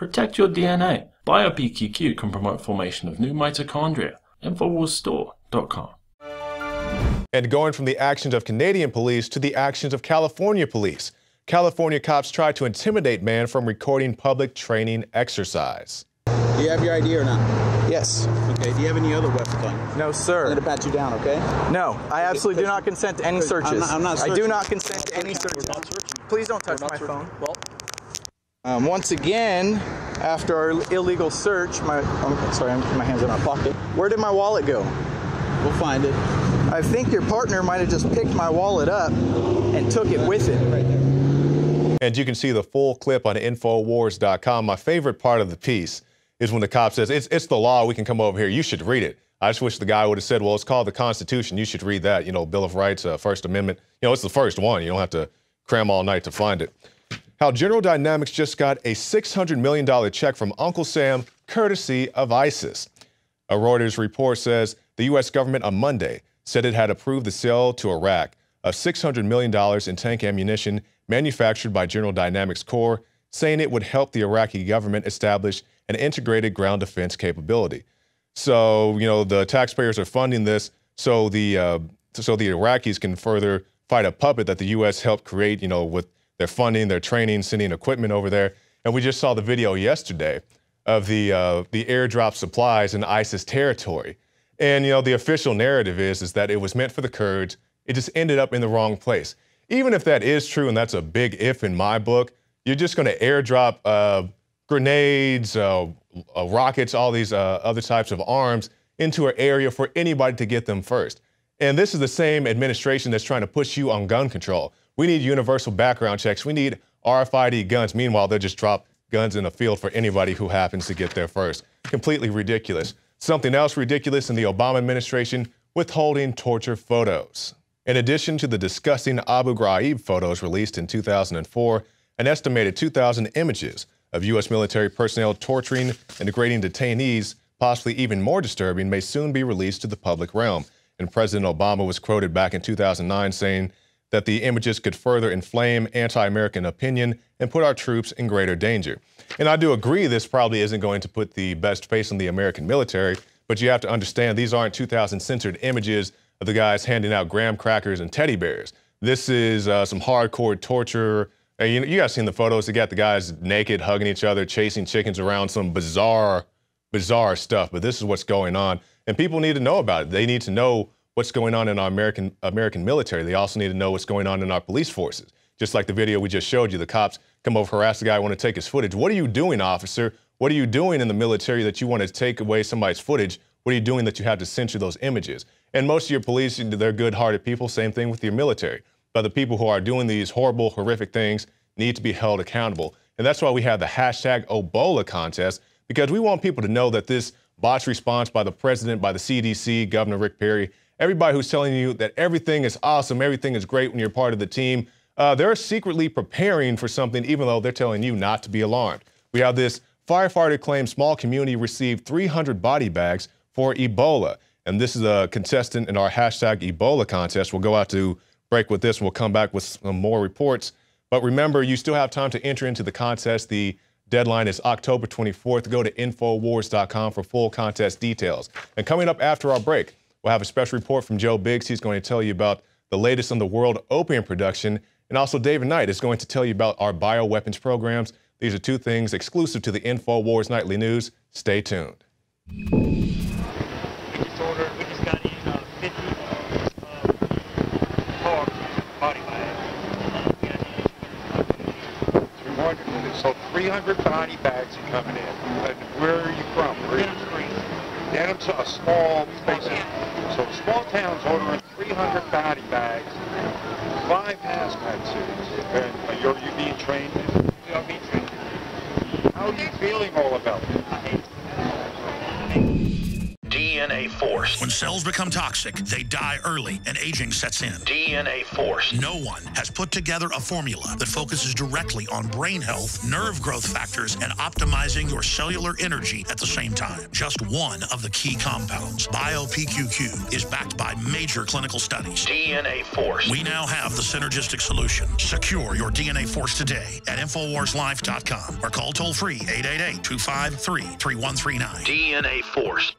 Protect your DNA. BioPQQ can promote formation of new mitochondria. Infowarsstore.com. And going from the actions of Canadian police to the actions of California police. California cops tried to intimidate man from recording public training exercise. Do you have your ID or not? Yes. Okay, do you have any other weapons on you? No, sir. I'm going to pat you down, okay? No, I absolutely do not consent to any searches. I'm not searching. I do not consent to any searches. Please don't touch my phone. Well, once again, after our illegal search, sorry, I'm putting my hands in my pocket. Where did my wallet go? We'll find it. I think your partner might have just picked my wallet up and took it with it. Right there. And you can see the full clip on Infowars.com. My favorite part of the piece is when the cop says, it's the law, we can come over here, you should read it. I just wish the guy would have said, well, it's called the Constitution, you should read that, you know, Bill of Rights, First Amendment. You know, it's the first one, you don't have to cram all night to find it. How General Dynamics just got a $600 million check from Uncle Sam, courtesy of ISIS. A Reuters report says the U.S. government on Monday said it had approved the sale to Iraq of $600 million in tank ammunition manufactured by General Dynamics Corps, saying it would help the Iraqi government establish an integrated ground defense capability. So, you know, the taxpayers are funding this so the Iraqis can further fight a puppet that the U.S. helped create, you know, with their funding, their training, sending equipment over there. And we just saw the video yesterday of the airdrop supplies in ISIS territory. And, you know, the official narrative is that it was meant for the Kurds. It just ended up in the wrong place. Even if that is true, and that's a big if in my book, you're just going to airdrop grenades, rockets, all these other types of arms into an area for anybody to get them first. And this is the same administration that's trying to push you on gun control. We need universal background checks. We need RFID guns. Meanwhile, they'll just drop guns in the field for anybody who happens to get there first. Completely ridiculous. Something else ridiculous in the Obama administration, withholding torture photos. In addition to the disgusting Abu Ghraib photos released in 2004, an estimated 2,000 images of U.S. military personnel torturing and degrading detainees, possibly even more disturbing, may soon be released to the public realm. And President Obama was quoted back in 2009 saying that the images could further inflame anti-American opinion and put our troops in greater danger. And I do agree this probably isn't going to put the best face on the American military, but you have to understand these aren't 2,000 censored images of the guys handing out graham crackers and teddy bears. This is some hardcore torture. And you guys seen the photos. They got the guys naked, hugging each other, chasing chickens around, some bizarre stuff. But this is what's going on. And people need to know about it. They need to know what's going on in our American military. They also need to know what's going on in our police forces. Just like the video we just showed you, the cops come over, harass the guy, want to take his footage. What are you doing, officer? What are you doing in the military that you want to take away somebody's footage? What are you doing that you have to censor those images? And most of your police, they're good-hearted people. Same thing with your military. But the people who are doing these horrible, horrific things need to be held accountable. And that's why we have the hashtag EBOLA contest, because we want people to know that this botched response by the president, by the CDC, Governor Rick Perry, everybody who's telling you that everything is awesome, everything is great when you're part of the team, they're secretly preparing for something, even though they're telling you not to be alarmed. We have this firefighter claims small community received 300 body bags for Ebola. And this is a contestant in our hashtag Ebola contest. We'll go out to break with this. We'll come back with some more reports. But remember, you still have time to enter into the contest. The deadline is October 24th. Go to Infowars.com for full contest details. And coming up after our break, we'll have a special report from Joe Biggs. He's going to tell you about the latest on the world opium production. And also David Knight is going to tell you about our bioweapons programs. These are two things exclusive to the Infowars Nightly News. Stay tuned. We just got in 50 body bags. 300. So 300 body bags are coming in. And where are you from? Denham's a small place. So small towns ordering 300 body bags, 5 hazmat suits. And are you being trained? We are being trained. How are you feeling all about it? DNA Force. When cells become toxic, they die early and aging sets in. DNA Force. No one has put together a formula that focuses directly on brain health, nerve growth factors, and optimizing your cellular energy at the same time. Just one of the key compounds, BioPQQ, is backed by major clinical studies. DNA Force. We now have the synergistic solution. Secure your DNA Force today at InfoWarsLife.com or call toll-free 888-253-3139. DNA Force.